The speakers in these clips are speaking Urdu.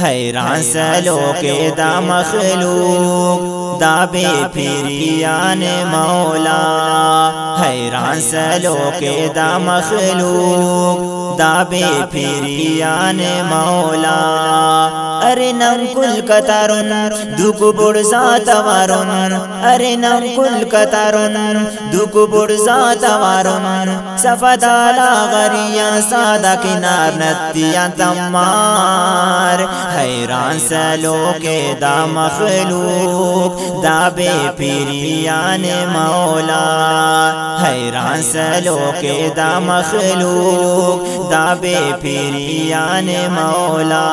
حیران سلو کے دا مخلوق دا بے پیریان مولا، حیران سلو کے دا مخلوق دا بے پیریان مولا. ارے نم کل کترن دکھ بڑ ذات وارن، ارے نم کل کترن دکھ بڑ ذات وارن، سفدالا غریا سادہ کنار نتیا تمار. حیران سلو کے دا مخلوق دا بے پیریان مولا، حیران سلو کے دا مخلوق دا بے پیریان مولا.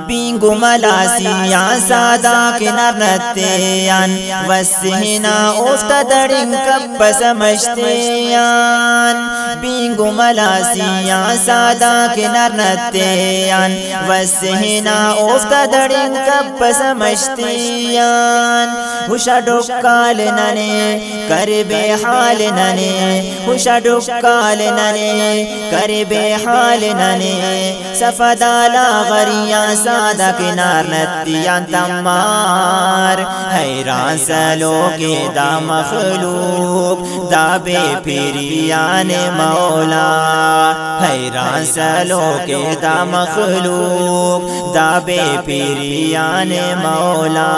بینگو ملاسیا سادا کنار نتیان، وسینا افتا درنگ کب سمجھتیان. بینگو ملاسیا سادا کنار نتیان، وسینا افتا درنگ کب سمجھتیان. ہوشا ڈکال ننے کر بے حال ننے، ہوشا ڈکال ننے کر بے حال ننے، سفدالا غریا سادہ کنار نتیان تمار. حیران سلو کے دا مخلوق دا بے پیریان مولا، حیران سلو کے دا مخلوق دا بے پیریان مولا.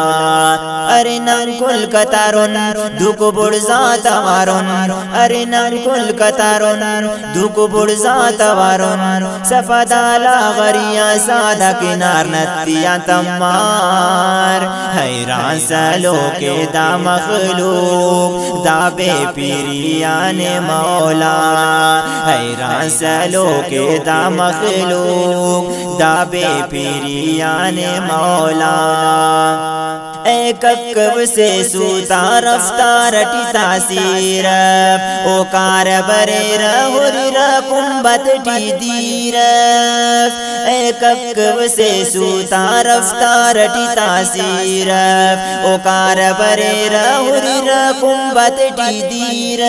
ارے نم کل کترن دکھ بڑ ذات وارن، ارے نم کل کترن دکھ بڑ ذات وارن، سفدالا غریا سادہ کنار نتیا تمار. حیران سلو کے دا مخلوق دا بے پیریان مولا، حیران سلو کے دا مخلوق دا بے پیریان مولا. اے ککب سے سوتا رفتار ٹی تاثیر، او کار برے رہوری رکمبت ٹی دیر. اے ککب سے سوتا رفتار ٹی تاثیر، او کار برے رہوری رکمبت ٹی دیر.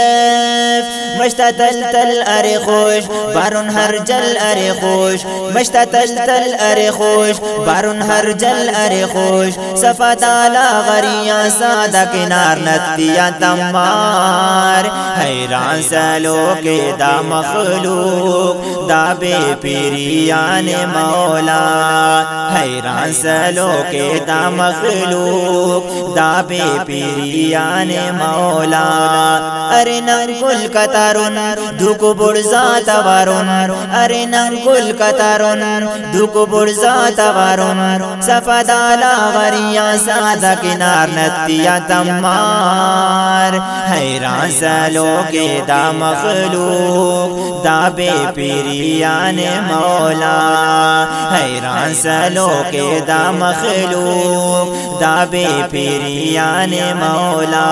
مشتا تل تل ارے خوش بارون ہر جل ارے خوش، مشتا تل تل ارے خوش بارون ہر جل ارے خوش، سفدالا غریا سادہ کنار نتیا تمار. حیران سلو کے دا مخلوق دا بے پیریان مولا، حیران سلو کے دا مخلوق دا بے پیریان مولا. ارے نم کل کترن دکھ بڑ ذات وارن، ارے نم کل کترن دکھ بڑ ذات وارن، سفدالا غریا سادہ کنار نتیا تمار. حیران سلو کے دا مخلوق دا بے پیریان مولا، حیران سلو کے دا مخلوق دا بے پیریان مولا.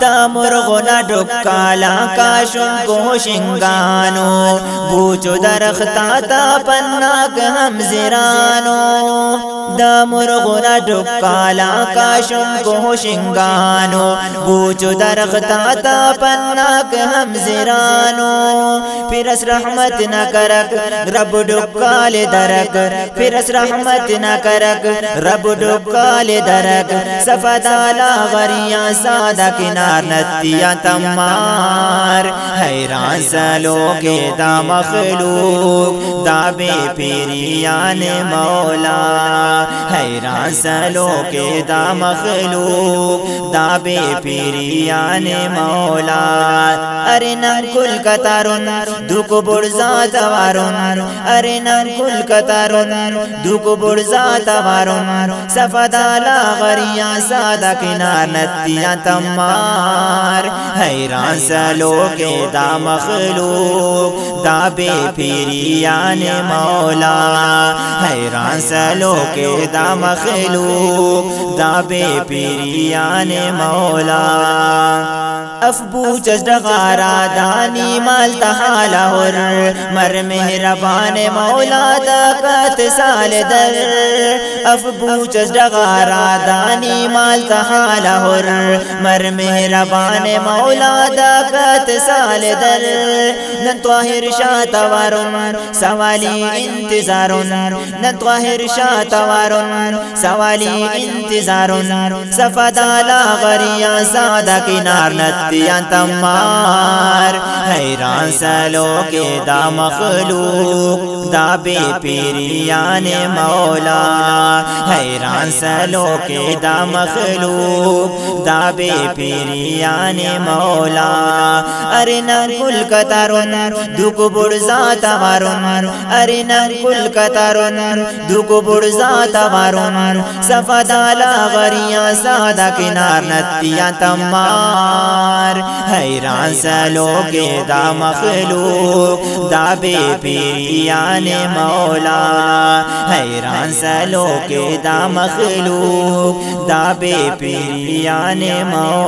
دا مرغنا ڈکالا کاشن کو شنگانو، بوچو درختا تا پناک ہم زرانو. دا مرغنا ڈکالا کاشن کو شنگانو، بوچو درختا تا پناک ہم زرانو. پھر اس رحمت نہ کرک رب ڈکال درک، پھر اس رحمت نہ کرک رب ڈکال درک، سفدالا غریا سادہ کنار نتیا تمار. حیران سلو کے دا مخلوق دا بے پیریان مولا، حیران سلو کے دا مخلوق دا بے پیریان مولا. ارے نم کل کترن دکھ بڑ ذات وارن، ارے نم کل کترن دکھ بڑ ذات وارن، سفدالا غریا سادہ کنار نتیا تمار. حیران سلو کے دا مخلوق دا بے پیریان مولا، حیران سلو کے دا مخلوق دا بے پیریان مولا. افبو چشدغارا دانی مال تحالا ہر، مر مہربان مولا دا کت سال سال در افبوچس ڈغارا دانی مال تحال ہر مر مہربان مولا داکت سال در نن طاہر شاہ توارن سوالی انتظارن نن طاہر شاہ توارن سوالی انتظارن سفدالا غریاں سادہ کنار نتیاں تمار حیران سلو کے دا مخلوق دا بے پیریان مولا حیران سلو کے دا مخلوق دا بے پیریان مولا ارنا کل کترن دک برزات وارن ارنا کل کترن دک برزات وارن سفدالا غریاں سادہ کنار نتیاں تمار حیران سلو کے دا مخلوق دا بے پیریان مولا حیران سلو کے دا مخلوق دا بے پیریان مولا